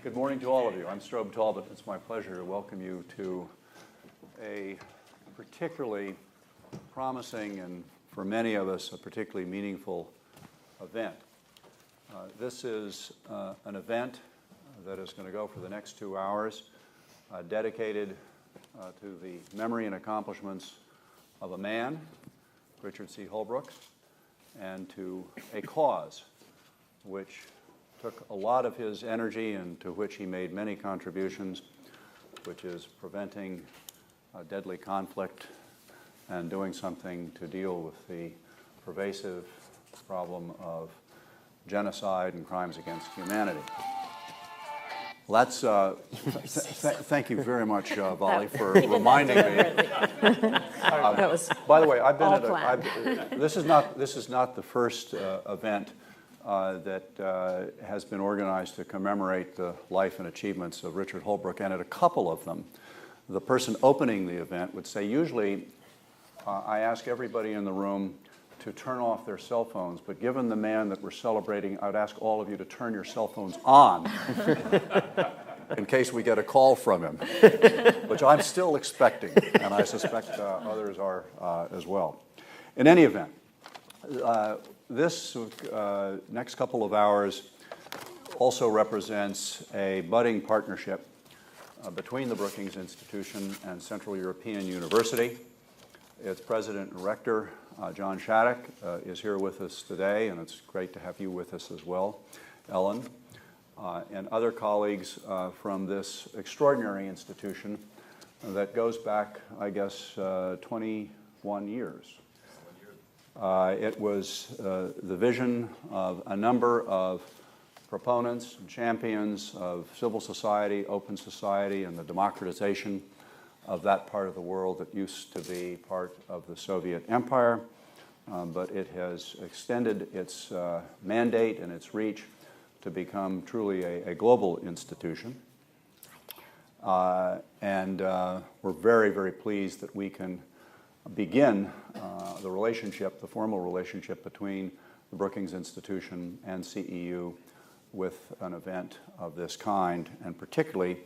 Good morning to all of you. I'm Strobe Talbot. It's my pleasure to welcome you to a particularly promising and, for many of us, a particularly meaningful event. This is an event that is going to go for the next 2 hours, dedicated to the memory and accomplishments of a man, Richard C. Holbrooke, and to a cause which took a lot of his energy and to which he made many contributions, which is preventing deadly conflict and doing something to deal with the pervasive problem of genocide and crimes against humanity. Well, that's, thank you very much, Vali, for reminding me. That was by the way, I've been all at this is not the first event that has been organized to commemorate the life and achievements of Richard Holbrooke, and at a couple of them, the person opening the event would say, usually I ask everybody in the room to turn off their cell phones, but given the man that we're celebrating, I'd ask all of you to turn your cell phones on in case we get a call from him, which I'm still expecting, and I suspect others are as well. In any event, this next couple of hours also represents a budding partnership between the Brookings Institution and Central European University. Its president and rector, John Shattuck, is here with us today, and it's great to have you with us as well, Ellen, and other colleagues from this extraordinary institution that goes back, I guess, 21 years. It was the vision of a number of proponents and champions of civil society, open society, and the democratization of that part of the world that used to be part of the Soviet Empire, but it has extended its mandate and its reach to become truly a global institution. And we're very, very pleased that we can begin the relationship, the formal relationship between the Brookings Institution and CEU with an event of this kind, and particularly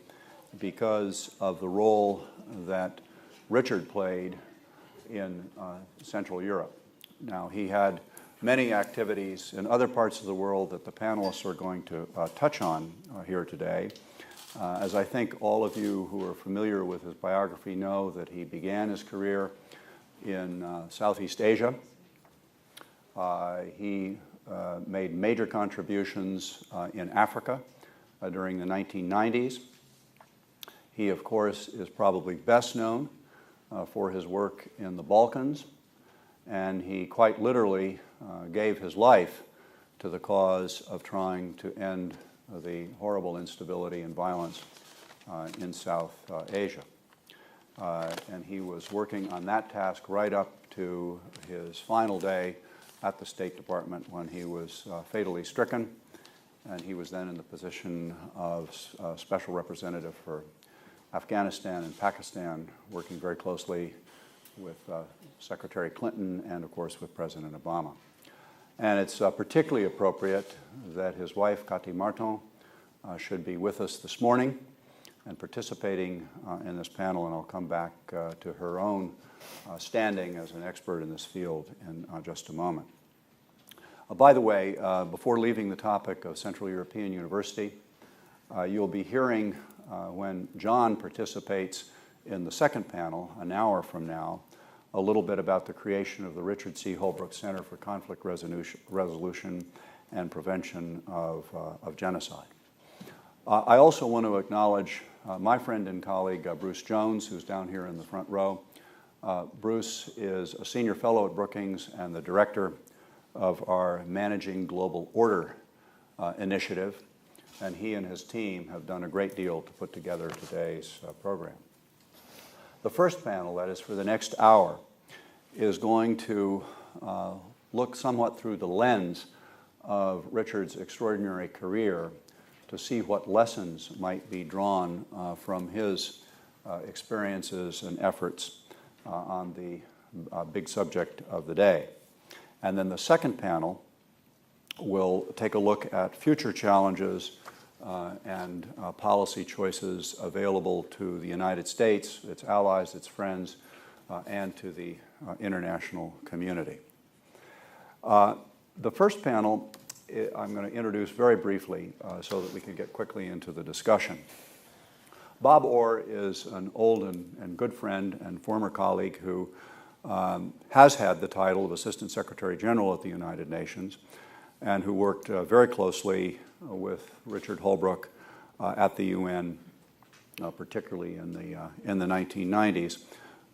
because of the role that Richard played in Central Europe. Now, he had many activities in other parts of the world that the panelists are going to touch on here today. As I think all of you who are familiar with his biography know, that he began his career in Southeast Asia. He made major contributions in Africa during the 1990s. He, of course, is probably best known for his work in the Balkans, and he quite literally gave his life to the cause of trying to end the horrible instability and violence in South Asia. And he was working on that task right up to his final day at the State Department when he was fatally stricken, and he was then in the position of Special Representative for Afghanistan and Pakistan, working very closely with Secretary Clinton and, of course, with President Obama. And it's particularly appropriate that his wife, Cathy Martin, should be with us this morning and participating in this panel, and I'll come back to her own standing as an expert in this field in just a moment. By the way, before leaving the topic of Central European University, you'll be hearing when John participates in the second panel, an hour from now, a little bit about the creation of the Richard C. Holbrooke Center for Conflict Resolution and Prevention of Genocide. I also want to acknowledge my friend and colleague, Bruce Jones, who's down here in the front row. Bruce is a senior fellow at Brookings and the director of our Managing Global Order initiative, and he and his team have done a great deal to put together today's program. The first panel, that is for the next hour, is going to look somewhat through the lens of Richard's extraordinary career to see what lessons might be drawn from his experiences and efforts on the big subject of the day. And then the second panel will take a look at future challenges and policy choices available to the United States, its allies, its friends, and to the international community. The first panel I'm going to introduce very briefly so that we can get quickly into the discussion. Bob Orr is an old and good friend and former colleague who has had the title of Assistant Secretary General at the United Nations and who worked very closely with Richard Holbrooke at the UN, particularly in the 1990s.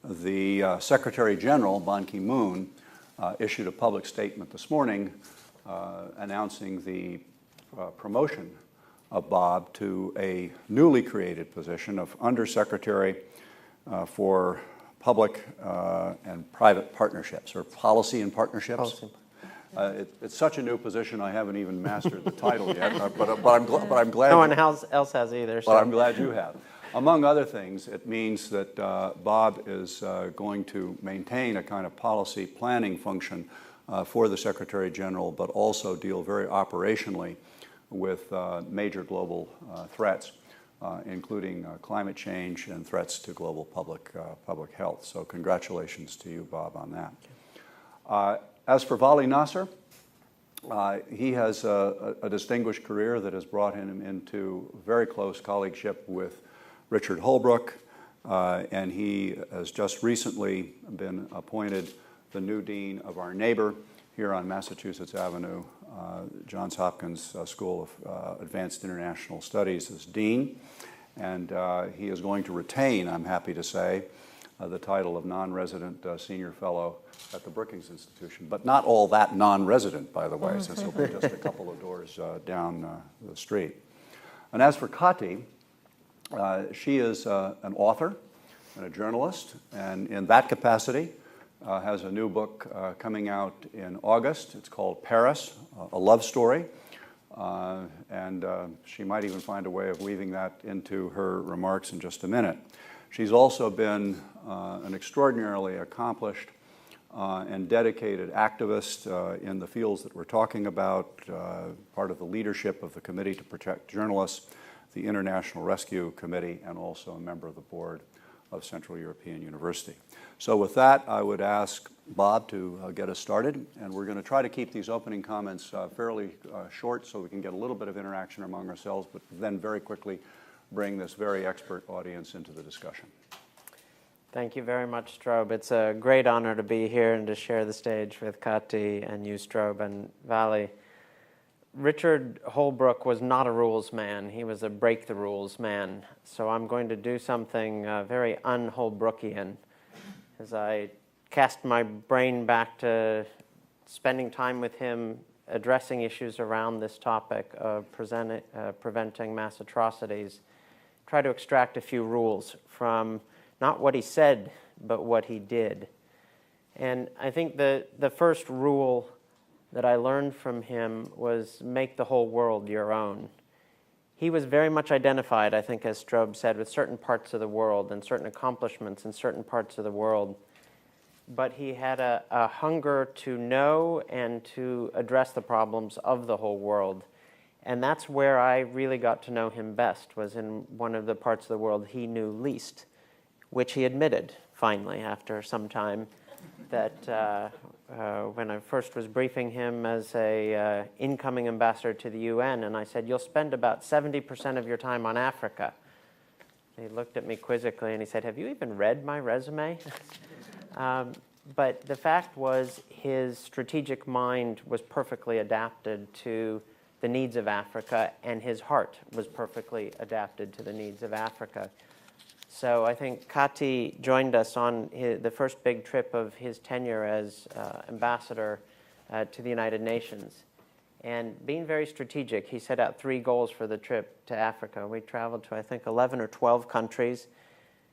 The Secretary General, Ban Ki-moon, issued a public statement this morning announcing the promotion of Bob to a newly created position of Undersecretary for Public and Private Partnerships, or Policy and Partnerships. It's such a new position, I haven't even mastered the title yet, but I'm glad. No one else has either. But I'm glad you have. Among other things, it means that Bob is going to maintain a kind of policy planning function for the Secretary General, but also deal very operationally with major global threats, including climate change and threats to global public health. So congratulations to you, Bob, on that. As for Vali Nasser, he has a distinguished career that has brought him into very close colleagueship with Richard Holbrooke, and he has just recently been appointed the new dean of our neighbor here on Massachusetts Avenue, Johns Hopkins School of Advanced International Studies as dean, and he is going to retain, I'm happy to say, the title of non-resident senior fellow at the Brookings Institution, but not all that non-resident, by the way, since he'll be just a couple of doors down the street. And as for Kati, she is an author and a journalist, and in that capacity has a new book coming out in August. It's called Paris, a love story, and she might even find a way of weaving that into her remarks in just a minute. She's also been an extraordinarily accomplished and dedicated activist in the fields that we're talking about, part of the leadership of the Committee to Protect Journalists, the International Rescue Committee, and also a member of the board of Central European University. So with that, I would ask Bob to get us started, and we're going to try to keep these opening comments fairly short so we can get a little bit of interaction among ourselves, but then very quickly bring this very expert audience into the discussion. Thank you very much, Strobe. It's a great honor to be here and to share the stage with Kati and you, Strobe, and Vali. Richard Holbrooke was not a rules man. He was a break-the-rules man. So I'm going to do something very un-Holbrookian as I cast my brain back to spending time with him addressing issues around this topic of preventing mass atrocities. Try to extract a few rules from not what he said, but what he did. And I think the first rule that I learned from him was make the whole world your own. He was very much identified, I think, as Strobe said, with certain parts of the world and certain accomplishments in certain parts of the world. But he had a hunger to know and to address the problems of the whole world. And that's where I really got to know him best, was in one of the parts of the world he knew least, which he admitted, finally, after some time, that when I first was briefing him as a incoming ambassador to the UN, and I said, "You'll spend about 70% of your time on Africa." He looked at me quizzically and he said, "Have you even read my resume?" But the fact was his strategic mind was perfectly adapted to the needs of Africa, and his heart was perfectly adapted to the needs of Africa. So I think Kati joined us on the first big trip of his tenure as ambassador to the United Nations. And being very strategic, he set out 3 goals for the trip to Africa. We traveled to, I think, 11 or 12 countries.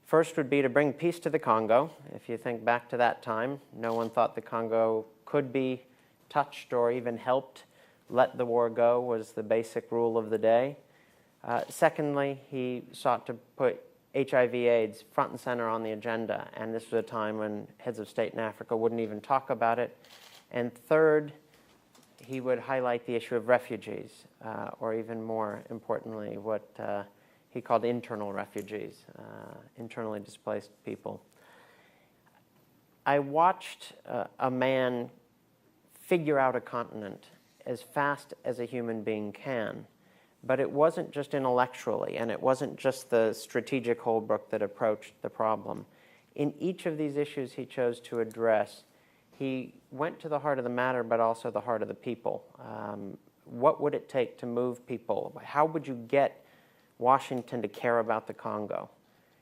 First would be to bring peace to the Congo. If you think back to that time, no one thought the Congo could be touched or even helped. Let the war go was the basic rule of the day. Secondly, he sought to put HIV/AIDS front and center on the agenda, and this was a time when heads of state in Africa wouldn't even talk about it. And third, he would highlight the issue of refugees, or even more importantly, what he called internal refugees, internally displaced people. I watched a man figure out a continent as fast as a human being can, but it wasn't just intellectually, and it wasn't just the strategic Holbrooke that approached the problem. In each of these issues he chose to address, he went to the heart of the matter, but also the heart of the people. What would it take to move people? How would you get Washington to care about the Congo?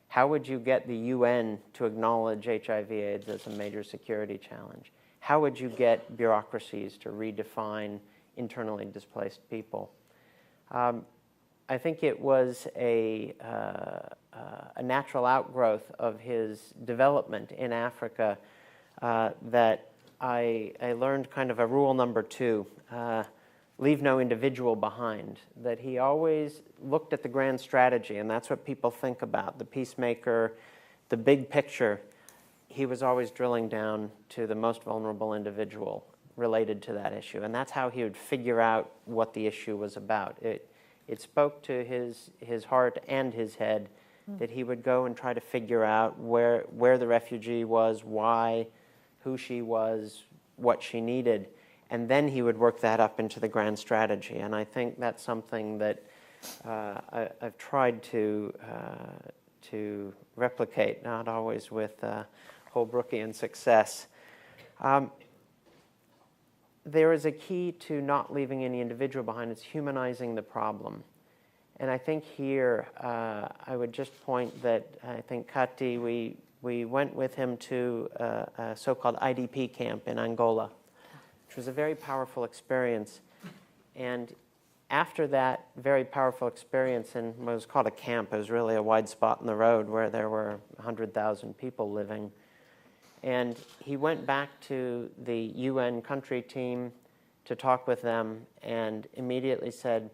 How would you get the UN to acknowledge HIV/AIDS as a major security challenge? How would you get bureaucracies to redefine internally displaced people? I think it was a natural outgrowth of his development in Africa that I learned kind of a rule number 2, leave no individual behind, that he always looked at the grand strategy, and that's what people think about, the peacemaker, the big picture. He was always drilling down to the most vulnerable individual related to that issue, and that's how he would figure out what the issue was about. It spoke to his heart and his head that he would go and try to figure out where the refugee was, why, who she was, what she needed, and then he would work that up into the grand strategy. And I think that's something that I've tried to replicate, not always with Holbrookean success. There is a key to not leaving any individual behind. It's humanizing the problem. And I think here I would just point that I think Kati, we went with him to a so-called IDP camp in Angola, which was a very powerful experience. And after that very powerful experience in what was called a camp, it was really a wide spot in the road where there were 100,000 people living. And he went back to the UN country team to talk with them and immediately said,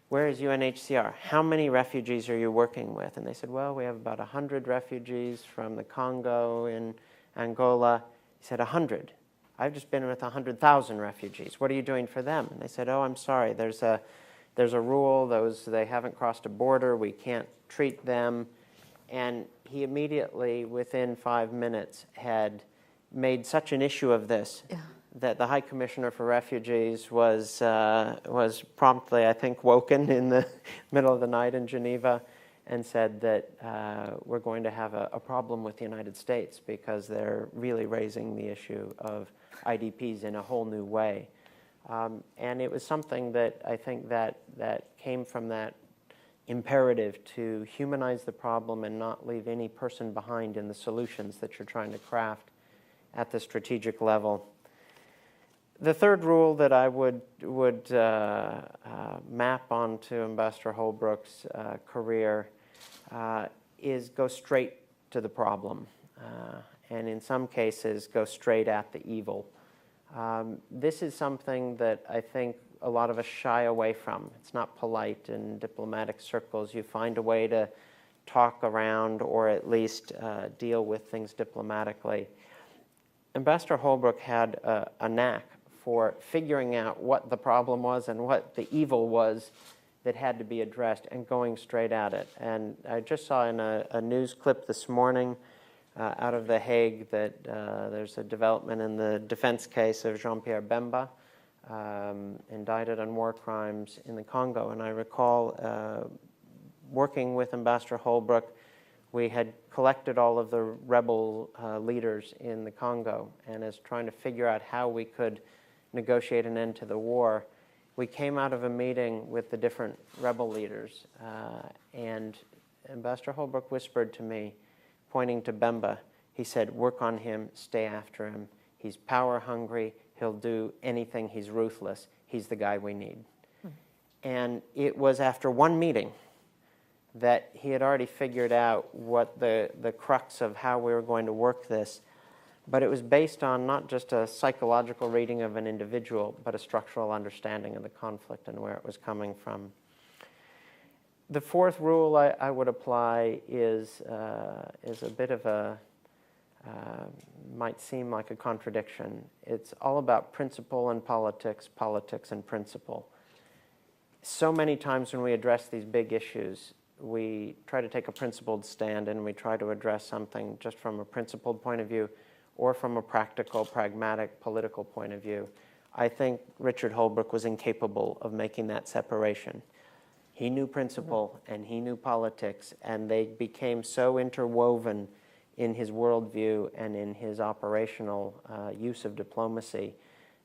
"Where is UNHCR? How many refugees are you working with?" And they said, "Well, we have about 100 refugees from the Congo in Angola." He said, 100? I've just been with 100,000 refugees. What are you doing for them? And they said, "Oh, I'm sorry. There's a rule. They haven't crossed a border. We can't treat them." And he immediately, within 5 minutes, had made such an issue of this that the High Commissioner for Refugees was promptly, I think, woken in the middle of the night in Geneva and said that we're going to have a problem with the United States because they're really raising the issue of IDPs in a whole new way. And it was something that I think that came from that imperative to humanize the problem and not leave any person behind in the solutions that you're trying to craft at the strategic level. The third rule that I would map onto Ambassador Holbrooke's career is go straight to the problem, and in some cases go straight at the evil. This is something that I think a lot of us shy away from. It's not polite in diplomatic circles. You find a way to talk around or at least deal with things diplomatically. Ambassador Holbrooke had a knack for figuring out what the problem was and what the evil was that had to be addressed and going straight at it. And I just saw in a news clip this morning out of The Hague that there's a development in the defense case of Jean-Pierre Bemba, indicted on war crimes in the Congo. And I recall working with Ambassador Holbrooke, we had collected all of the rebel leaders in the Congo, and as trying to figure out how we could negotiate an end to the war, we came out of a meeting with the different rebel leaders, and Ambassador Holbrooke whispered to me, pointing to Bemba, he said, "Work on him, stay after him. He's power hungry, he'll do anything, he's ruthless, he's the guy we need." And it was after one meeting that he had already figured out what the crux of how we were going to work this, but it was based on not just a psychological reading of an individual, but a structural understanding of the conflict and where it was coming from. The fourth rule I would apply is a bit of a might seem like a contradiction. It's all about principle and politics, politics and principle. So many times when we address these big issues, we try to take a principled stand and we try to address something just from a principled point of view or from a practical, pragmatic, political point of view. I think Richard Holbrooke was incapable of making that separation. He knew principle and he knew politics, and they became so interwoven in his worldview and in his operational use of diplomacy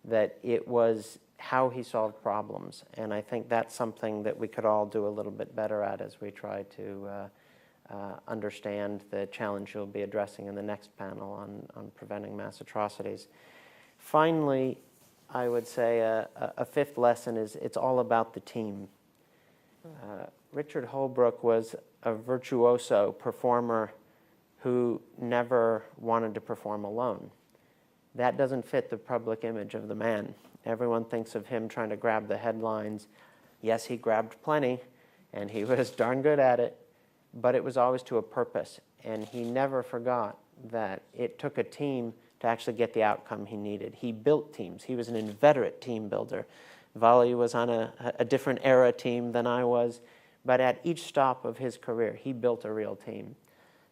that it was how he solved problems. And I think that's something that we could all do a little bit better at as we try to understand the challenge you'll be addressing in the next panel on preventing mass atrocities. Finally, I would say a fifth lesson is it's all about the team. Richard Holbrooke was a virtuoso performer who never wanted to perform alone. That doesn't fit the public image of the man. Everyone thinks of him trying to grab the headlines. Yes, he grabbed plenty, and he was darn good at it, but it was always to a purpose, and he never forgot that it took a team to actually get the outcome he needed. He built teams. He was an inveterate team builder. Vali was on a different era team than I was, but at each stop of his career, he built a real team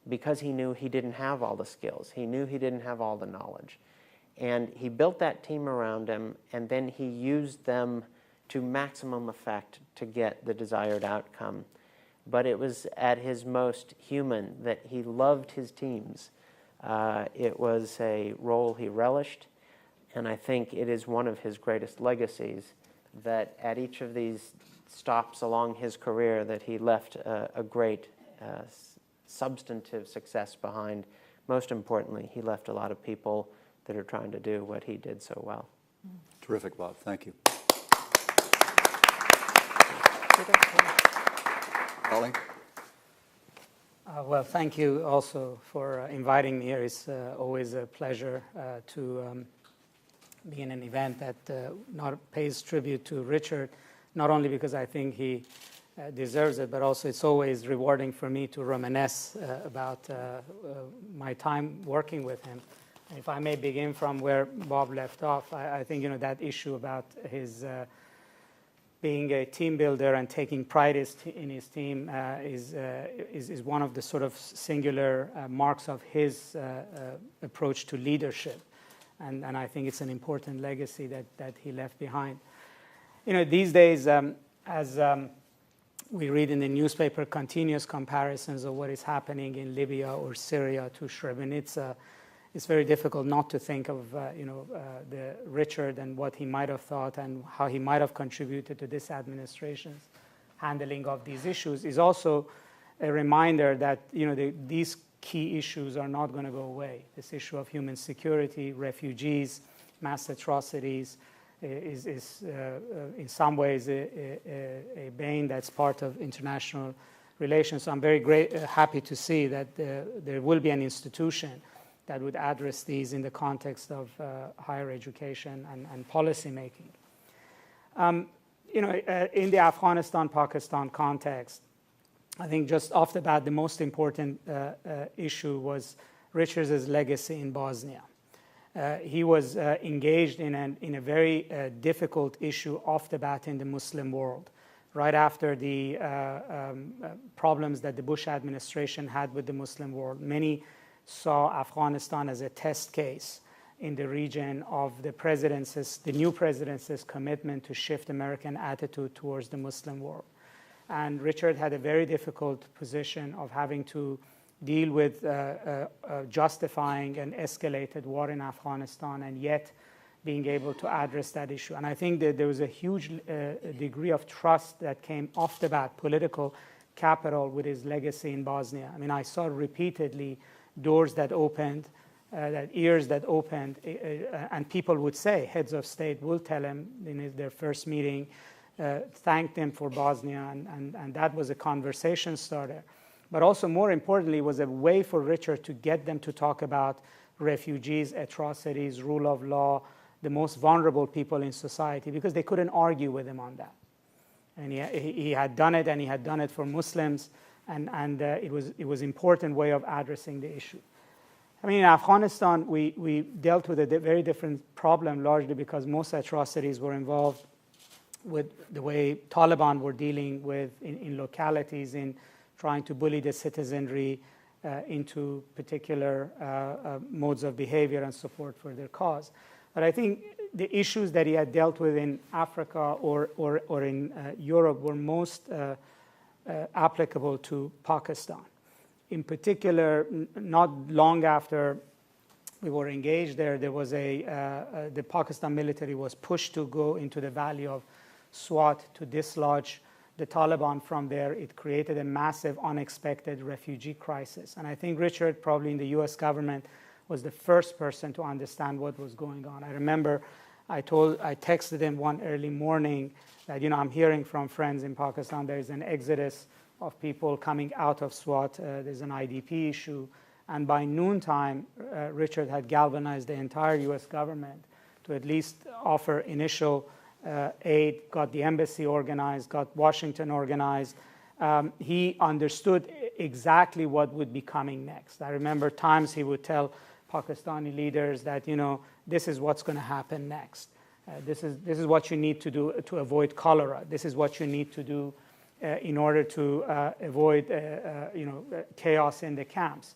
because he knew he didn't have all the skills. He knew he didn't have all the knowledge. And he built that team around him, and then he used them to maximum effect to get the desired outcome. But it was at his most human that he loved his teams. It was a role he relished, and I think it is one of his greatest legacies that at each of these stops along his career that he left a great substantive success behind. Most importantly, he left a lot of people that are trying to do what he did so well. Terrific, Bob. Thank you. Ollie? Well, thank you also for inviting me here. It's always a pleasure to be in an event that not pays tribute to Richard, not only because I think he deserves it, but also it's always rewarding for me to reminisce about my time working with him. If I may begin from where Bob left off, I think that issue about his being a team builder and taking pride in his team is one of the sort of singular marks of his approach to leadership, and I think it's an important legacy that he left behind. These days, as we read in the newspaper continuous comparisons of what is happening in Libya or Syria to Srebrenica, it's very difficult not to think of the Richard and what he might have thought and how he might have contributed to this administration's handling of these issues. Is also a reminder that these key issues are not going to go away. This issue of human security, refugees, mass atrocities is in some ways a bane that's part of international relations. So I'm very happy to see that there will be an institution that would address these in the context of higher education and policy making. In the Afghanistan-Pakistan context, I think just off the bat, the most important issue was Richard's legacy in Bosnia. He was engaged in a very difficult issue off the bat in the Muslim world. Right after the problems that the Bush administration had with the Muslim world, many saw Afghanistan as a test case in the region of the new president's commitment to shift American attitude towards the Muslim world. And Richard had a very difficult position of having to deal with justifying an escalated war in Afghanistan and yet being able to address that issue. And I think that there was a huge degree of trust that came off the bat, political capital, with his legacy in Bosnia. I mean, I saw repeatedly doors that opened, ears that opened, and people would say, heads of state will tell him in their first meeting, thank them for Bosnia, and that was a conversation starter. But also, more importantly, was a way for Richard to get them to talk about refugees, atrocities, rule of law, the most vulnerable people in society, because they couldn't argue with him on that. And he had done it, and he had done it for Muslims, and it was important way of addressing the issue. I mean, in Afghanistan, we dealt with a very different problem, largely because most atrocities were involved with the way Taliban were dealing with in localities, in trying to bully the citizenry into particular modes of behavior and support for their cause. But I think the issues that he had dealt with in Africa or in Europe were most applicable to Pakistan. In particular, not long after we were engaged there, there was the Pakistan military was pushed to go into the valley of Swat to dislodge the Taliban from there. It created a massive, unexpected refugee crisis. And I think Richard, probably in the US government, was the first person to understand what was going on. I remember I texted him one early morning that, I'm hearing from friends in Pakistan there is an exodus of people coming out of Swat. There's an IDP issue. And by noontime, Richard had galvanized the entire US government to at least offer initial aid, got the embassy organized, got Washington organized. He understood exactly what would be coming next. I remember times he would tell Pakistani leaders that, this is what's going to happen next. This is what you need to do to avoid cholera. This is what you need to do in order to avoid, chaos in the camps.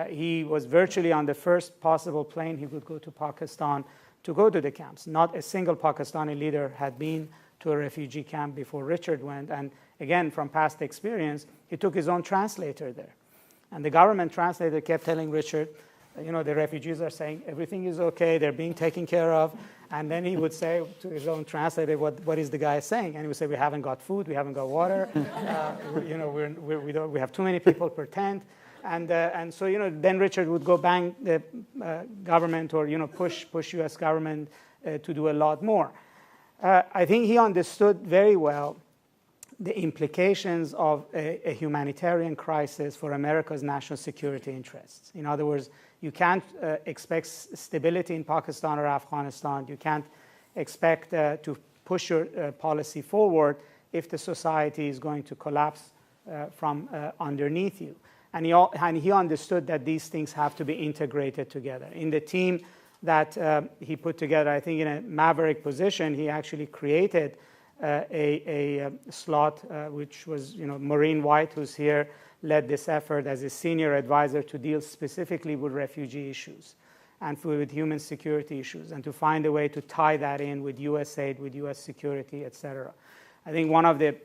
He was virtually on the first possible plane he would go to Pakistan to go to the camps. Not a single Pakistani leader had been to a refugee camp before Richard went. And again, from past experience, he took his own translator there. And the government translator kept telling Richard, the refugees are saying everything is okay, they're being taken care of. And then he would say to his own translator, what is the guy saying? And he would say, we haven't got food, we haven't got water, we have too many people per tent. And so, then Richard would go bang the government or, push US government to do a lot more. I think he understood very well the implications of a humanitarian crisis for America's national security interests. In other words, you can't expect stability in Pakistan or Afghanistan. You can't expect to push your policy forward if the society is going to collapse from underneath you. And he understood that these things have to be integrated together. In the team that he put together, I think in a maverick position, he actually created a slot, which was, Maureen White, who's here, led this effort as a senior advisor to deal specifically with refugee issues and with human security issues, and to find a way to tie that in with US aid, with US security, et cetera. I think one of the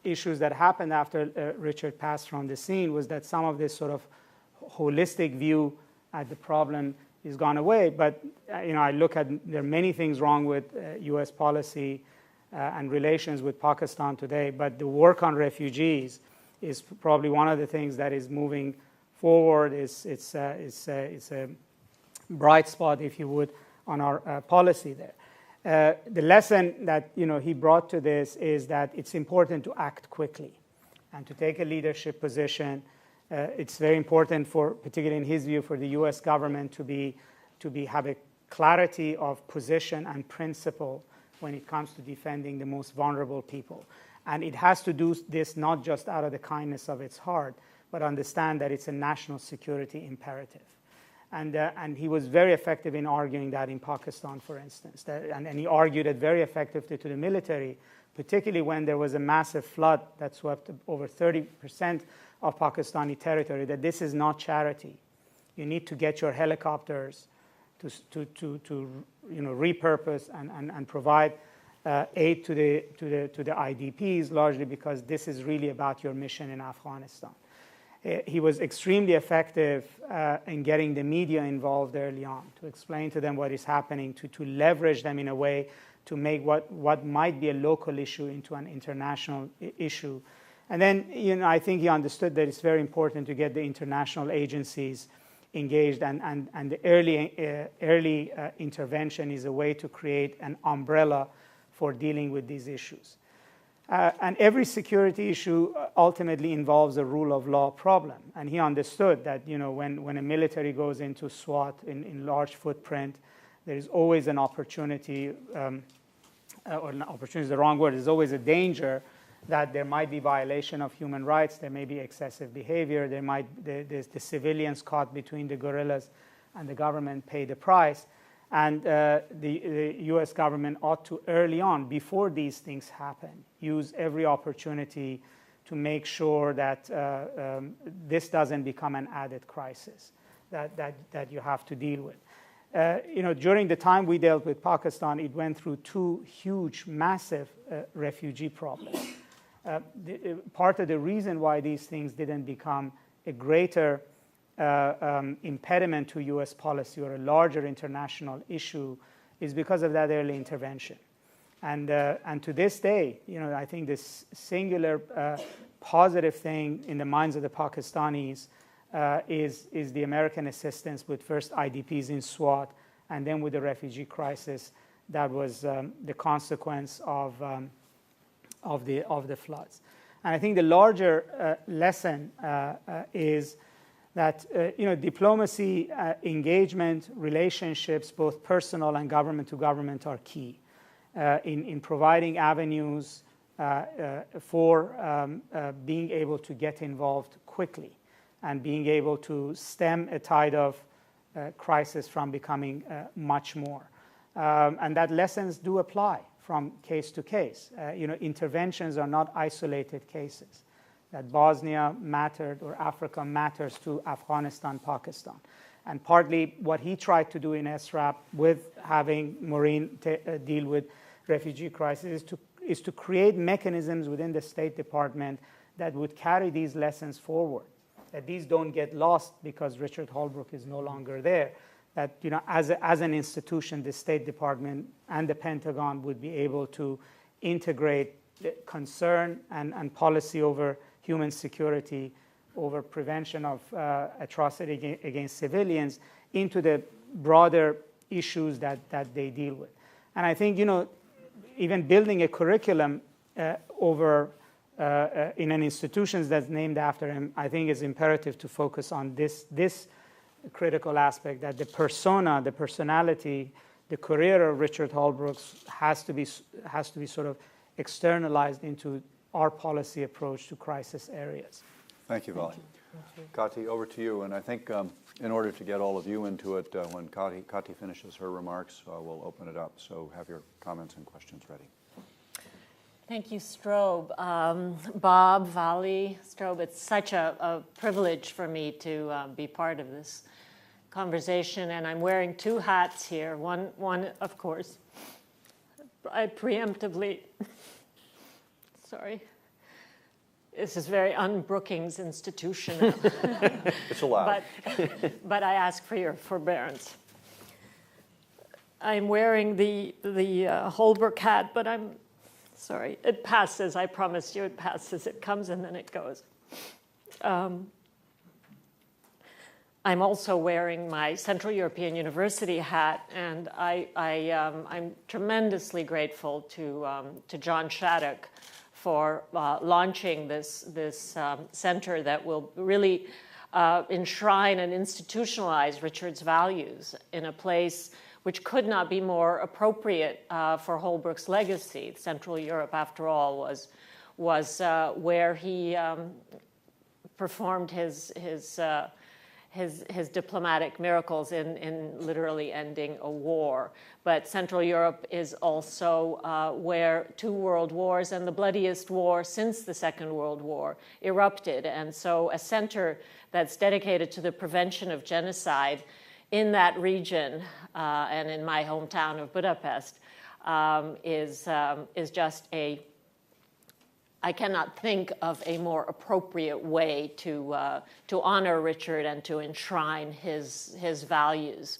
issues that happened after Richard passed from the scene was that some of this sort of holistic view at the problem is gone away. But I look at, there are many things wrong with US policy and relations with Pakistan today, but the work on refugees is probably one of the things that is moving forward. It's a bright spot, if you would, on our policy there. The lesson that he brought to this is that it's important to act quickly and to take a leadership position. It's very important, particularly in his view, for the U.S. government to have a clarity of position and principle when it comes to defending the most vulnerable people. And it has to do this not just out of the kindness of its heart, but understand that it's a national security imperative. And he was very effective in arguing that in Pakistan, for instance. And he argued it very effectively to the military, particularly when there was a massive flood that swept over 30% of Pakistani territory, that this is not charity. You need to get your helicopters to repurpose and provide aid to the IDPs, largely because this is really about your mission in Afghanistan. He was extremely effective in getting the media involved early on, to explain to them what is happening, to leverage them in a way to make what might be a local issue into an international issue. And then, I think he understood that it's very important to get the international agencies engaged, and the early intervention is a way to create an umbrella for dealing with these issues. And every security issue ultimately involves a rule of law problem. And he understood that when a military goes into SWAT in large footprint, there is always an opportunity, or an opportunity is the wrong word, there's always a danger that there might be violation of human rights, there may be excessive behavior, there's the civilians caught between the guerrillas and the government pay the price. And the US government ought to, early on, before these things happen, use every opportunity to make sure that this doesn't become an added crisis that you have to deal with. During the time we dealt with Pakistan, it went through two huge, massive refugee problems. Part of the reason why these things didn't become a greater impediment to U.S. policy or a larger international issue is because of that early intervention. And to this day, I think this singular positive thing in the minds of the Pakistanis is the American assistance with first IDPs in Swat and then with the refugee crisis that was the consequence of the floods. And I think the larger lesson is that diplomacy, engagement, relationships, both personal and government to government, are key in providing avenues for being able to get involved quickly and being able to stem a tide of crisis from becoming much more. And that lessons do apply from case to case. Interventions are not isolated cases. That Bosnia mattered or Africa matters to Afghanistan, Pakistan. And partly what he tried to do in SRAP with having Maureen deal with refugee crisis is to create mechanisms within the State Department that would carry these lessons forward, that these don't get lost because Richard Holbrooke is no longer there, that as an institution, the State Department and the Pentagon would be able to integrate the concern and policy over human security, over prevention of atrocity against civilians into the broader issues that they deal with. And I think, even building a curriculum over in an institution that's named after him, I think is imperative to focus on this critical aspect, that the persona, the personality, the career of Richard Holbrooke has to be sort of externalized into our policy approach to crisis areas. Thank you, Vali. Kati, over to you. And I think in order to get all of you into it, when Kati finishes her remarks, we'll open it up. So have your comments and questions ready. Thank you, Strobe. Bob, Vali, Strobe, it's such a privilege for me to be part of this conversation. And I'm wearing two hats here. One, of course, I preemptively... Sorry. This is very un-Brookings institutional. It's allowed. But I ask for your forbearance. I'm wearing the Holbrooke hat, but I'm sorry. It passes. I promise you it passes. It comes and then it goes. I'm also wearing my Central European University hat, and I'm tremendously grateful to John Shattuck for launching this center that will really enshrine and institutionalize Richard's values in a place which could not be more appropriate for Holbrooke's legacy. Central Europe, after all, was where he performed his diplomatic miracles in literally ending a war. But Central Europe is also where two world wars and the bloodiest war since the Second World War erupted. And so a center that's dedicated to the prevention of genocide in that region and in my hometown of Budapest is just I cannot think of a more appropriate way to honor Richard and to enshrine his values.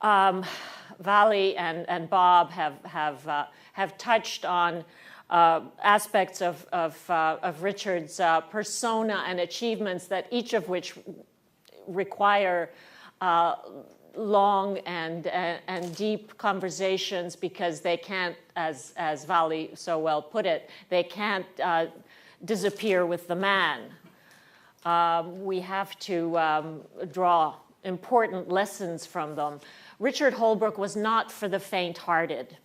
Vali and Bob have touched on aspects of Richard's persona and achievements, that each of which require long and deep conversations, because they can't, as Vali so well put it, they can't disappear with the man. We have to draw important lessons from them. Richard Holbrooke was not for the faint-hearted.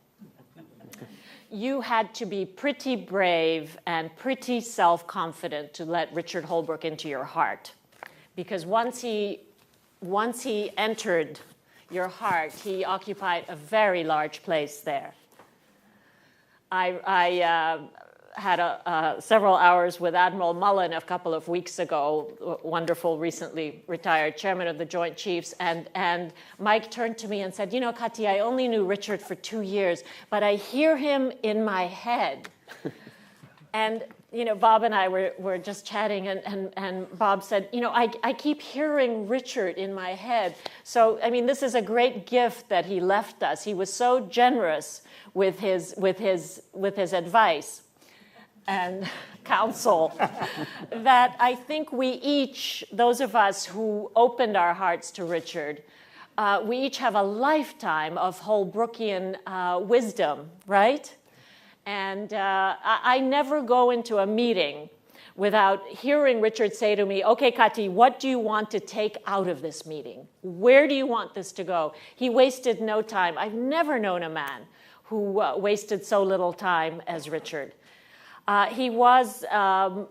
you had to be pretty brave and pretty self-confident to let Richard Holbrooke into your heart. Because once he entered your heart, he occupied a very large place there. I had several hours with Admiral Mullen a couple of weeks ago, wonderful, recently retired chairman of the Joint Chiefs, and Mike turned to me and said, you know, Kati, I only knew Richard for 2 years, but I hear him in my head. And, you know, Bob and I were just chatting, and Bob said, you know, I keep hearing Richard in my head. So, I mean, this is a great gift that he left us. He was so generous with his advice and counsel that I think we each, those of us who opened our hearts to Richard, we each have a lifetime of Holbrookian wisdom, right? And I never go into a meeting without hearing Richard say to me, okay, Kati, what do you want to take out of this meeting? Where do you want this to go? He wasted no time. I've never known a man who wasted so little time as Richard. He was a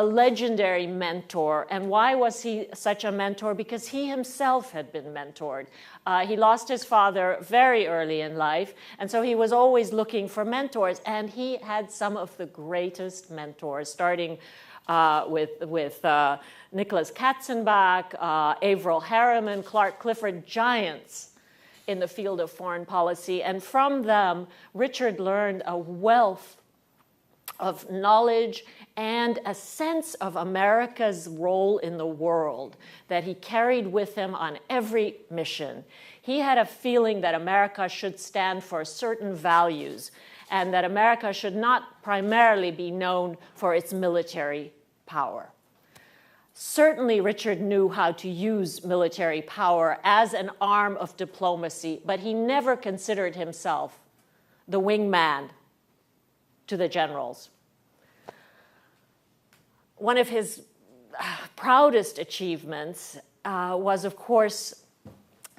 legendary mentor. And why was he such a mentor? Because he himself had been mentored. He lost his father very early in life, and so he was always looking for mentors. And he had some of the greatest mentors, starting with Nicholas Katzenbach, Averell Harriman, Clark Clifford, giants in the field of foreign policy. And from them, Richard learned a wealth of knowledge and a sense of America's role in the world that he carried with him on every mission. He had a feeling that America should stand for certain values and that America should not primarily be known for its military power. Certainly, Richard knew how to use military power as an arm of diplomacy, but he never considered himself the wingman to the generals. One of his proudest achievements was, of course,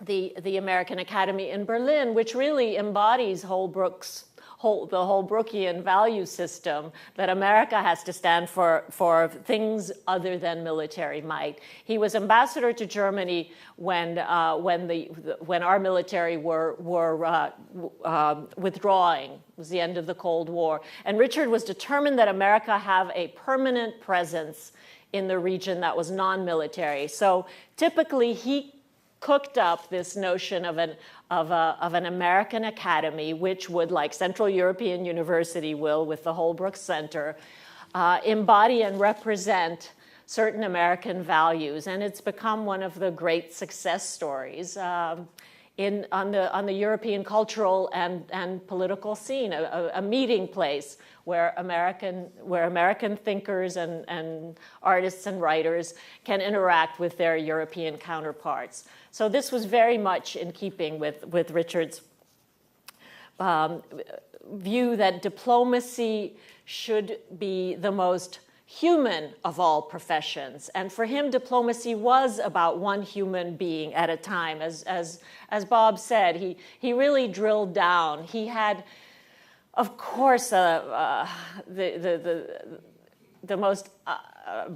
the American Academy in Berlin, which really embodies the Holbrookian value system that America has to stand for things other than military might. He was ambassador to Germany when our military were withdrawing. It was the end of the Cold War. And Richard was determined that America have a permanent presence in the region that was non-military. So typically he cooked up this notion of an American Academy, which would, like Central European University will with the Holbrooke Center, embody and represent certain American values. And it's become one of the great success stories on the European cultural and political scene, a meeting place where American thinkers and artists and writers can interact with their European counterparts. So this was very much in keeping with Richard's view that diplomacy should be the most human of all professions. And for him, diplomacy was about one human being at a time. As Bob said, he really drilled down. He had, of course, the most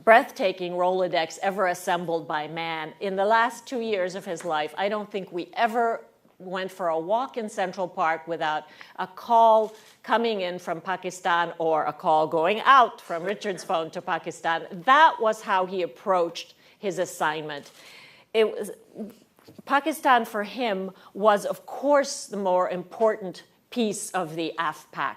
breathtaking Rolodex ever assembled by man. In the last 2 years of his life, I don't think we ever went for a walk in Central Park without a call coming in from Pakistan or a call going out from Richard's phone to Pakistan. That was how he approached his assignment. Pakistan for him was, of course, the more important piece of the AFPAC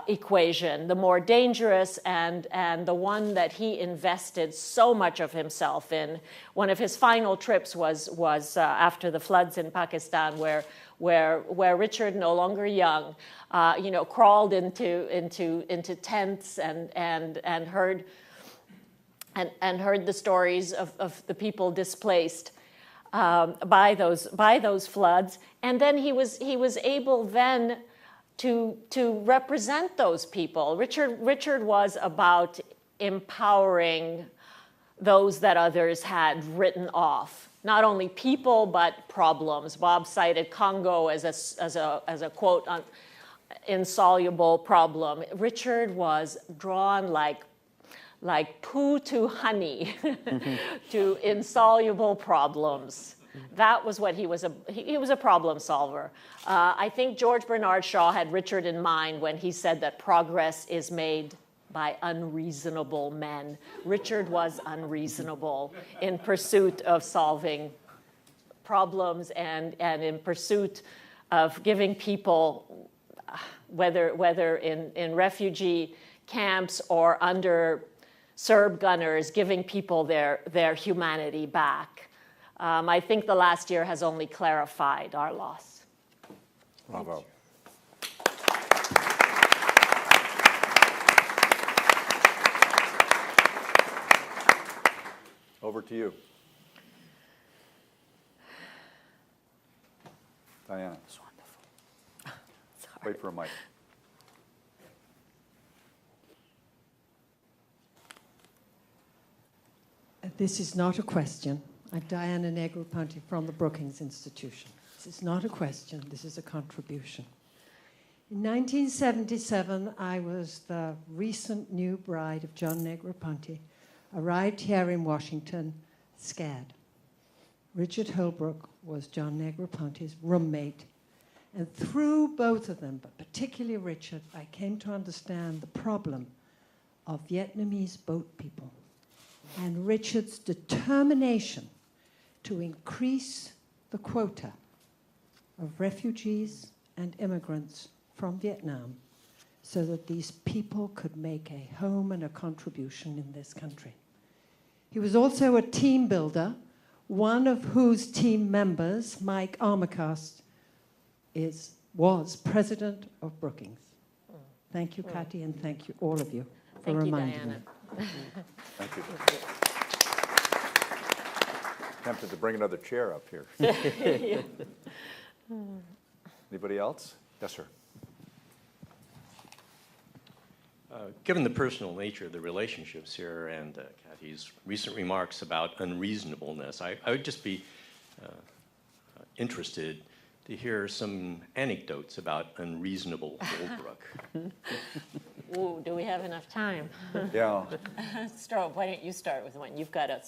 equation, the more dangerous and the one that he invested so much of himself in. One of his final trips was after the floods in Pakistan, where Richard, no longer young, crawled into tents and heard the stories of the people displaced by those floods, and then he was able then to represent those people. Richard was about empowering those that others had written off, not only people but problems. Bob cited Congo as a quote, insoluble problem. Richard was drawn like poo to honey to insoluble problems. That was what he was. He was a problem solver. I think George Bernard Shaw had Richard in mind when he said that progress is made by unreasonable men. Richard was unreasonable in pursuit of solving problems and in pursuit of giving people, whether in refugee camps or under Serb gunners, giving people their humanity back. I think the last year has only clarified our loss. Bravo. Over to you. Diana. It's wonderful. Sorry. Wait for a mic. This is not a question. I'm Diana Negroponte from the Brookings Institution. This is not a question, this is a contribution. In 1977, I was the recent new bride of John Negroponte, arrived here in Washington, scared. Richard Holbrooke was John Negroponte's roommate. And through both of them, but particularly Richard, I came to understand the problem of Vietnamese boat people and Richard's determination to increase the quota of refugees and immigrants from Vietnam so that these people could make a home and a contribution in this country. He was also a team builder, one of whose team members, Mike Armacost, was president of Brookings. Thank you, Kati, and thank you, all of you, for reminding me. Thank you. Tempted to bring another chair up here. Anybody else? Yes, sir. Given the personal nature of the relationships here and Kati's recent remarks about unreasonableness, I would just be interested to hear some anecdotes about unreasonable Holbrooke. Ooh, do we have enough time? Yeah. Strobe, why don't you start with one? You've got a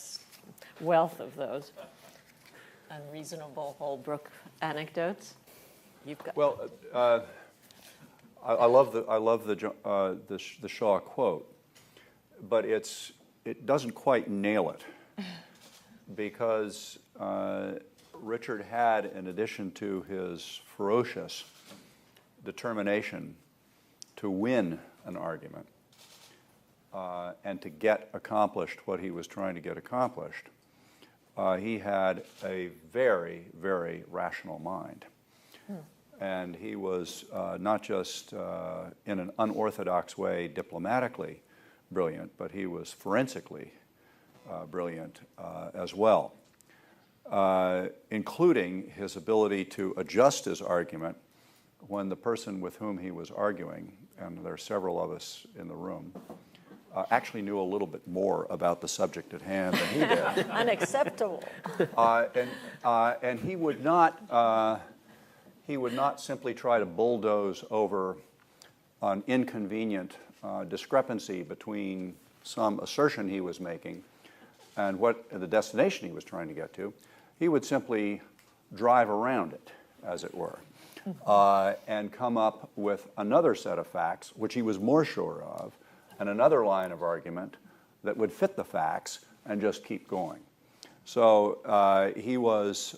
wealth of those unreasonable Holbrooke anecdotes. You've got. Well, I love the Shaw quote, but it doesn't quite nail it because Richard had, in addition to his ferocious determination to win an argument and to get accomplished what he was trying to get accomplished, he had a very, very rational mind. And he was not just in an unorthodox way diplomatically brilliant, but he was forensically brilliant as well, including his ability to adjust his argument when the person with whom he was arguing, and there are several of us in the room, actually knew a little bit more about the subject at hand than he did. Unacceptable. And he would not simply try to bulldoze over an inconvenient discrepancy between some assertion he was making and what the destination he was trying to get to. He would simply drive around it, as it were, and come up with another set of facts, which he was more sure of, and another line of argument that would fit the facts and just keep going. So he was,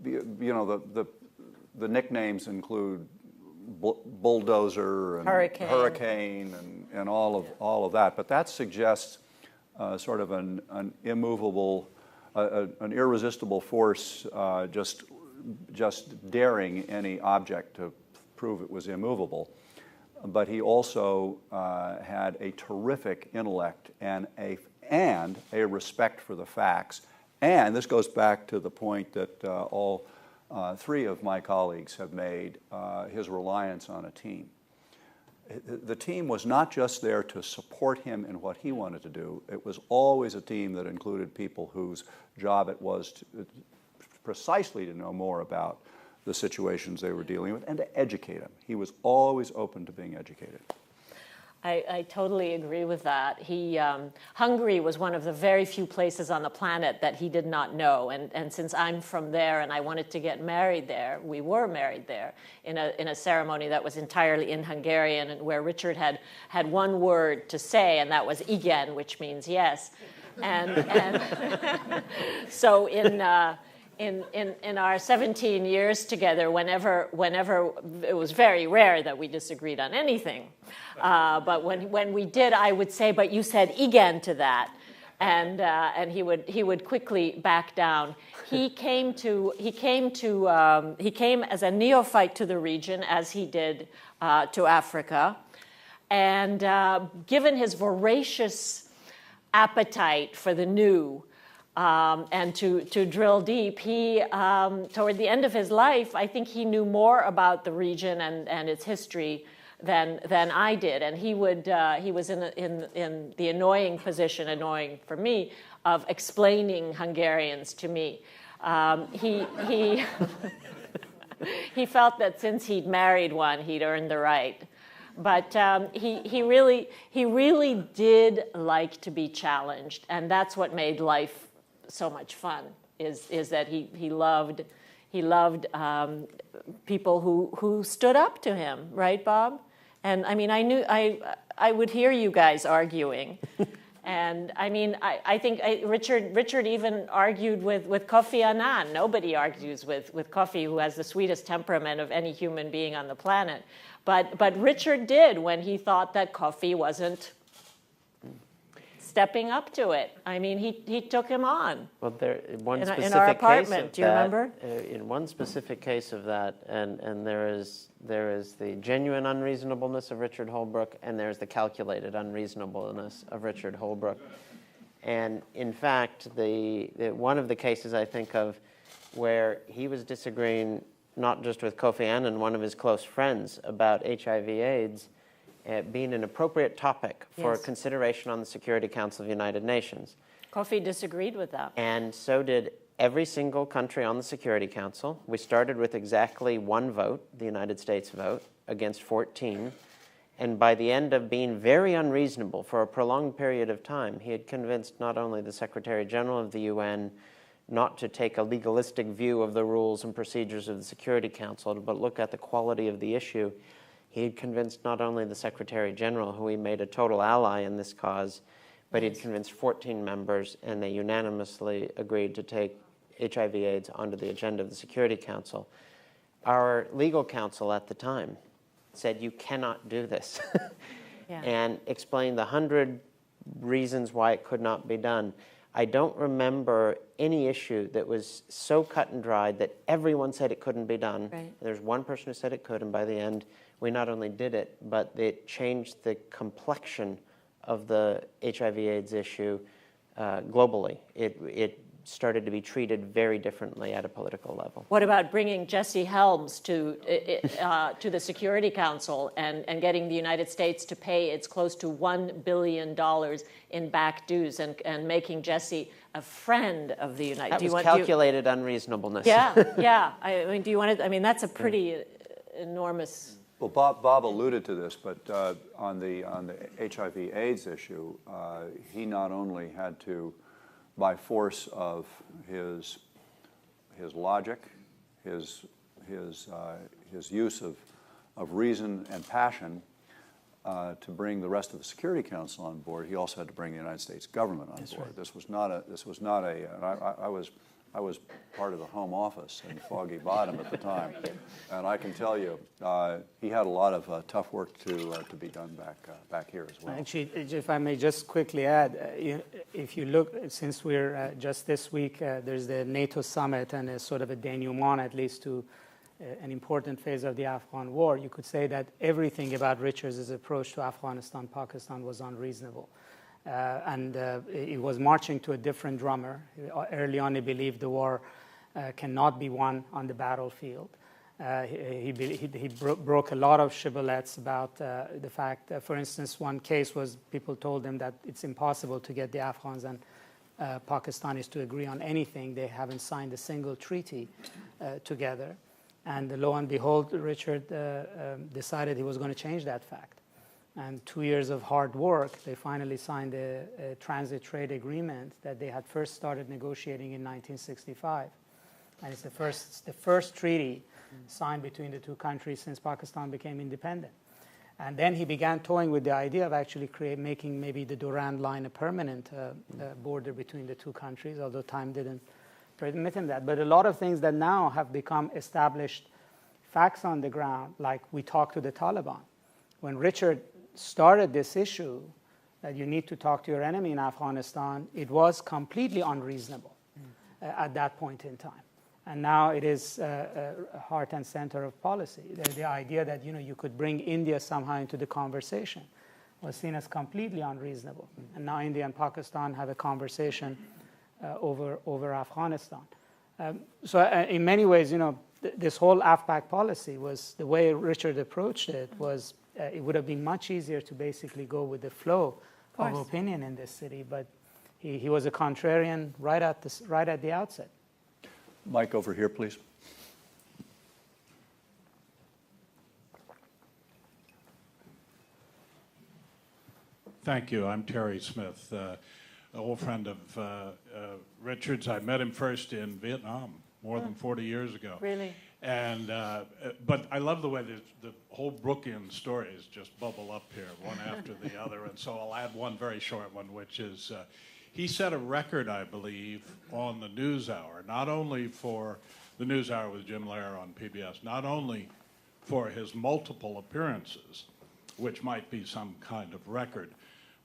you know, the nicknames include bulldozer and hurricane and all of that, but that suggests sort of an immovable, an irresistible force, just daring any object to prove it was immovable. But he also had a terrific intellect and a respect for the facts. And this goes back to the point that all three of my colleagues have made, his reliance on a team. the team was not just there to support him in what he wanted to do. It was always a team that included people whose job it was precisely to know more about the situations they were dealing with and to educate them. He was always open to being educated. I totally agree with that. Hungary was one of the very few places on the planet that he did not know. And since I'm from there and I wanted to get married there, we were married there in a ceremony that was entirely in Hungarian, and where Richard had one word to say, and that was igen, which means yes. And so in our 17 years together, whenever it was very rare that we disagreed on anything, but when we did, I would say, "But you said igen to that," and he would quickly back down. He came as a neophyte to the region, as he did to Africa, and given his voracious appetite for the new. And to drill deep, he, toward the end of his life, I think he knew more about the region and its history than I did. And he was in the annoying position, annoying for me, of explaining Hungarians to me. He felt that since he'd married one, he'd earned the right. But he really did like to be challenged, and that's what made life so much fun. Is that he loved people who stood up to him, right, Bob? And I mean, I would hear you guys arguing, and I mean, I think Richard even argued with Kofi Annan. Nobody argues with Kofi, who has the sweetest temperament of any human being on the planet. But Richard did when he thought that Kofi wasn't stepping up to it. I mean, he took him on. Well, in our apartment. Do you remember? In one specific case of that, and there is the genuine unreasonableness of Richard Holbrooke, and there's the calculated unreasonableness of Richard Holbrooke. And in fact, one of the cases I think of where he was disagreeing not just with Kofi Annan, one of his close friends, about HIV/AIDS being an appropriate topic for consideration on the Security Council of the United Nations. Kofi disagreed with that. And so did every single country on the Security Council. We started with exactly one vote, the United States vote, against 14. And by the end of being very unreasonable for a prolonged period of time, he had convinced not only the Secretary General of the UN not to take a legalistic view of the rules and procedures of the Security Council, but look at the quality of the issue. He had convinced not only the Secretary General, who he made a total ally in this cause, but he'd convinced 14 members, and they unanimously agreed to take HIV/AIDS onto the agenda of the Security Council. Our legal counsel at the time said, "You cannot do this," and explained the 100 reasons why it could not be done. I don't remember any issue that was so cut and dried that everyone said it couldn't be done. Right. There's one person who said it could, and by the end, we not only did it, but it changed the complexion of the HIV/AIDS issue globally. It started to be treated very differently at a political level. What about bringing Jesse Helms to the Security Council and getting the United States to pay its close to $1 billion in back dues and making Jesse a friend of the United States? That was calculated unreasonableness. Yeah. I mean, do you want to? I mean, that's a pretty enormous. Well, Bob alluded to this, but on the HIV/AIDS issue, he not only had to, by force of his logic, his use of reason and passion, to bring the rest of the Security Council on board, he also had to bring the United States government on board. Right. This was not a. I was part of the Home Office in Foggy Bottom at the time, and I can tell you, he had a lot of tough work to be done back here as well. Actually, if I may just quickly add, if you look, since we're just this week, there's the NATO summit and a sort of a denouement, at least to an important phase of the Afghan war. You could say that everything about Richard's approach to Afghanistan, Pakistan was unreasonable. And he was marching to a different drummer. Early on, he believed the war cannot be won on the battlefield. He broke a lot of shibboleths about the fact that, for instance, one case was people told him that it's impossible to get the Afghans and Pakistanis to agree on anything. They haven't signed a single treaty together. And lo and behold, Richard decided he was going to change that fact. And 2 years of hard work, they finally signed a transit trade agreement that they had first started negotiating in 1965. And it's the first treaty signed between the two countries since Pakistan became independent. And then he began toying with the idea of actually making maybe the Durand Line a permanent border between the two countries, although time didn't permit him that. But a lot of things that now have become established facts on the ground, like we talked to the Taliban. When Richard started this issue that you need to talk to your enemy in Afghanistan, it was completely unreasonable at that point in time. And now it is heart and center of policy. The idea that you could bring India somehow into the conversation was seen as completely unreasonable. And now India and Pakistan have a conversation over Afghanistan. So in many ways, this whole AFPAC policy was the way Richard approached it was it would have been much easier to basically go with the flow of opinion in this city. But he was a contrarian right at the outset. Mike, over here, please. Thank you. I'm Terry Smith, an old friend of Richard's. I met him first in Vietnam more than 40 years ago. Really? And but I love the way the Holbrookean stories just bubble up here, one after the other. And so I'll add one very short one, which is he set a record, I believe, on the NewsHour, not only for the NewsHour with Jim Lehrer on PBS, not only for his multiple appearances, which might be some kind of record,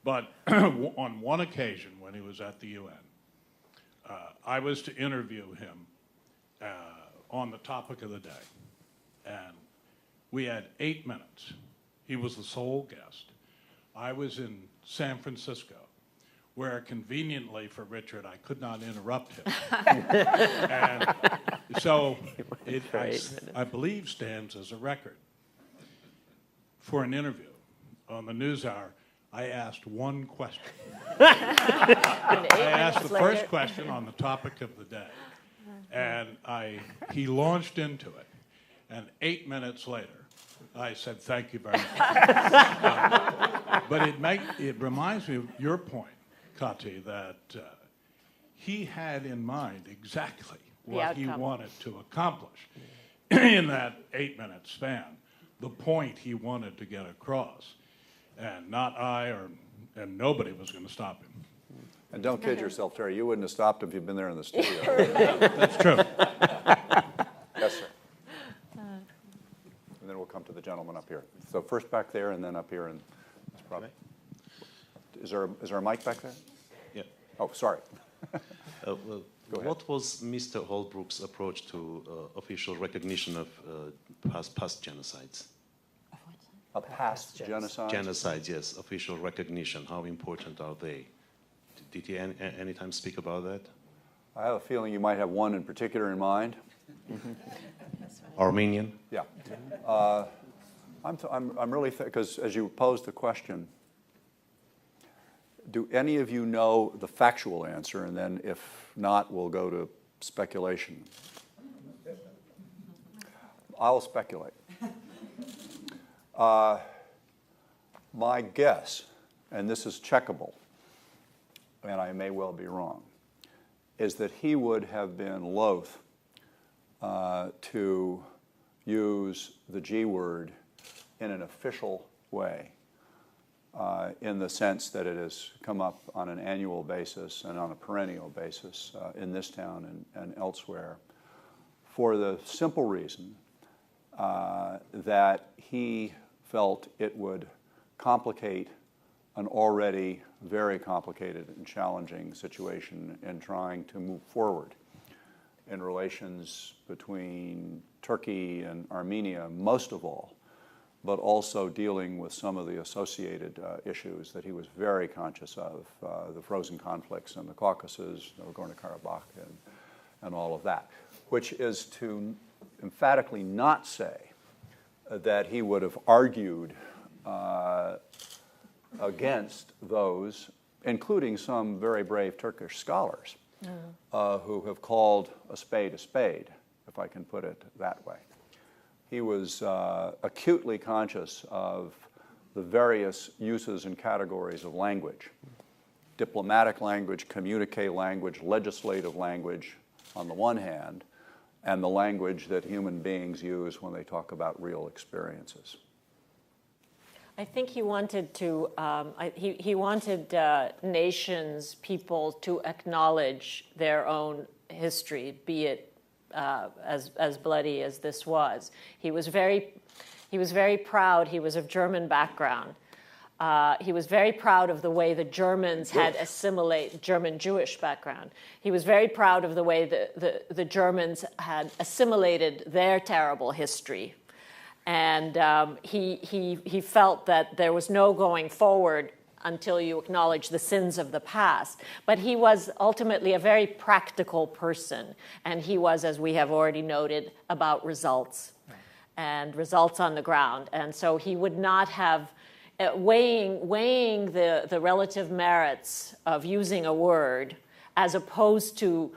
but on one occasion when he was at the UN, I was to interview him on the topic of the day. And we had 8 minutes. He was the sole guest. I was in San Francisco, where conveniently for Richard, I could not interrupt him. And so it, I believe, stands as a record. For an interview on the NewsHour, I asked one question. I asked the first question on the topic of the day, and he launched into it. And 8 minutes later, I said, "Thank you very much." But it reminds me of your point, Kati, that he had in mind exactly what he wanted to accomplish in that 8 minute span, the point he wanted to get across. And not and nobody was going to stop him. And don't kid yourself, Terry. You wouldn't have stopped him if you'd been there in the studio. That's true. Yes, sir. And then we'll come to the gentleman up here. So first back there, and then up here. And it's probably. Is there a mic back there? Yeah. Oh, sorry. Well, Go ahead. what was Mr. Holbrooke's approach to official recognition of past genocides? A past genocide? Genocides, yes, official recognition. How important are they? Did he any time speak about that? I have a feeling you might have one in particular in mind. Armenian? Yeah. I'm really, because as you posed the question, do any of you know the factual answer? And then if not, we'll go to speculation. I'll speculate. My guess, and this is checkable, and I may well be wrong, is that he would have been loath to use the G word in an official way, in the sense that it has come up on an annual basis and on a perennial basis in this town and elsewhere, for the simple reason that he felt it would complicate an already very complicated and challenging situation in trying to move forward in relations between Turkey and Armenia, most of all, but also dealing with some of the associated issues that he was very conscious of, the frozen conflicts in the Caucasus, Nagorno-Karabakh, and all of that, which is to emphatically not say that he would have argued against those, including some very brave Turkish scholars who have called a spade, if I can put it that way. He was acutely conscious of the various uses and categories of language: diplomatic language, communique language, legislative language on the one hand, and the language that human beings use when they talk about real experiences. I think he wanted to. He wanted nations, people to acknowledge their own history, be it as bloody as this was. He was very proud. He was of German background. He was very proud of the way the Germans had assimilated, German Jewish background. He was very proud of the way the Germans had assimilated their terrible history. And he felt that there was no going forward until you acknowledge the sins of the past. But he was ultimately a very practical person. And he was, as we have already noted, about results and results on the ground. And so he would not have, weighing the relative merits of using a word as opposed to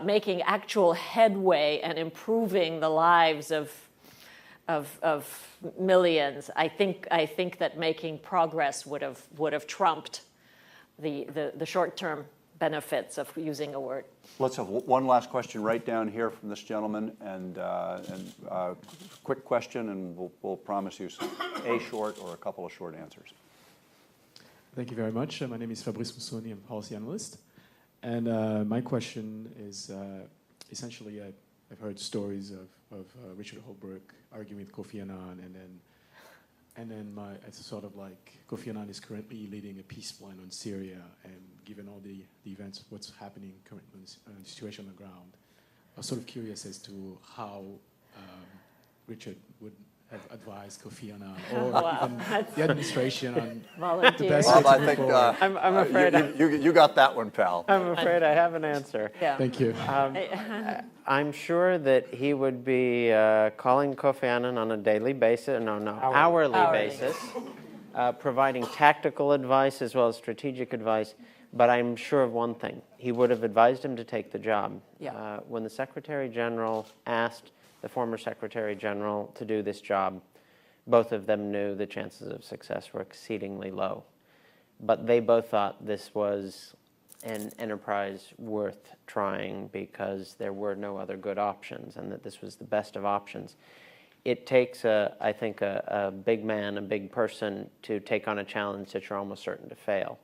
making actual headway and improving the lives of millions. I think that making progress would have trumped the short-term benefits of using a word. Let's have one last question right down here from this gentleman, and quick question, and we'll promise you a short or a couple of short answers. Thank you very much. My name is Fabrice Moussoni. I'm a policy analyst. And my question is essentially, I've heard stories of Richard Holbrooke arguing with Kofi Annan, and then it's sort of like Kofi Annan is currently leading a peace plan on Syria, and given all the events, what's happening currently, the situation on the ground, I was sort of curious as to how Richard would have advised Kofi Annan or even the administration on the best way to move forward. I'm afraid you got that one, pal. I'm afraid I have an answer. Yeah. Thank you. I'm sure that he would be calling Kofi Annan on a daily basis, hourly basis, providing tactical advice as well as strategic advice. But I'm sure of one thing. He would have advised him to take the job. Yeah. When the Secretary General asked the former Secretary General to do this job, both of them knew the chances of success were exceedingly low. But they both thought this was an enterprise worth trying because there were no other good options, and that this was the best of options. It takes, I think, a big man, a big person to take on a challenge that you're almost certain to fail.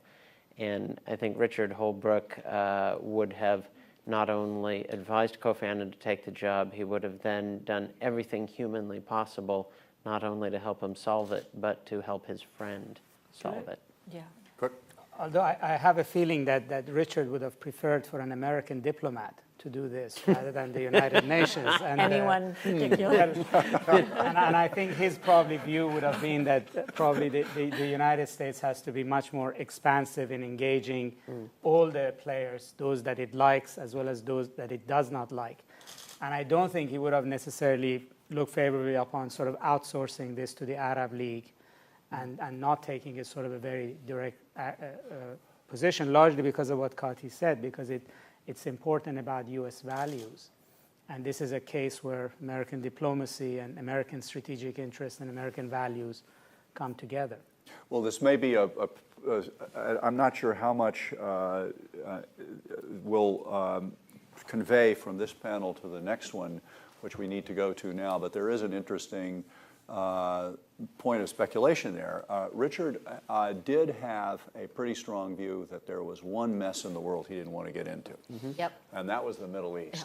And I think Richard Holbrooke would have not only advised Kofi Annan to take the job, he would have then done everything humanly possible, not only to help him solve it, but to help his friend solve it. Yeah. Quick. Although I have a feeling that Richard would have preferred for an American diplomat to do this rather than the United Nations. And, Anyone particular? and I think his probably view would have been that probably the United States has to be much more expansive in engaging all the players, those that it likes as well as those that it does not like. And I don't think he would have necessarily looked favorably upon sort of outsourcing this to the Arab League and not taking a sort of a very direct position, largely because of what Kati said, because it's important about U.S. values. And this is a case where American diplomacy and American strategic interests and American values come together. Well, this may be I'm not sure how much will convey from this panel to the next one, which we need to go to now, but there is an interesting point of speculation there. Richard did have a pretty strong view that there was one mess in the world he didn't want to get into. Yep. And that was the Middle East. Yeah.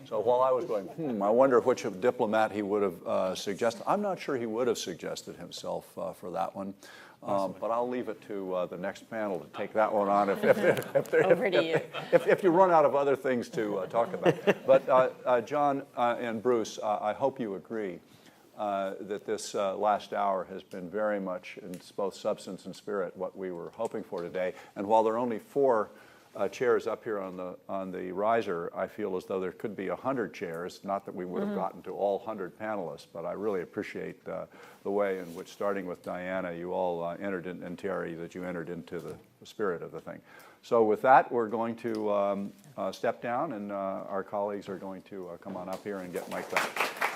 So while I was going, I wonder which diplomat he would have suggested. I'm not sure he would have suggested himself for that one. But I'll leave it to the next panel to take that one on if you run out of other things to talk about. But John and Bruce, I hope you agree that this last hour has been very much in both substance and spirit what we were hoping for today. And while there are only 4 chairs up here on the riser, I feel as though there could be 100 chairs. Not that we would have gotten to all 100 panelists, but I really appreciate the way in which, starting with Diana, you all entered in, and Terry, that you entered into the spirit of the thing. So with that, we're going to step down, and our colleagues are going to come on up here and get mic'd up.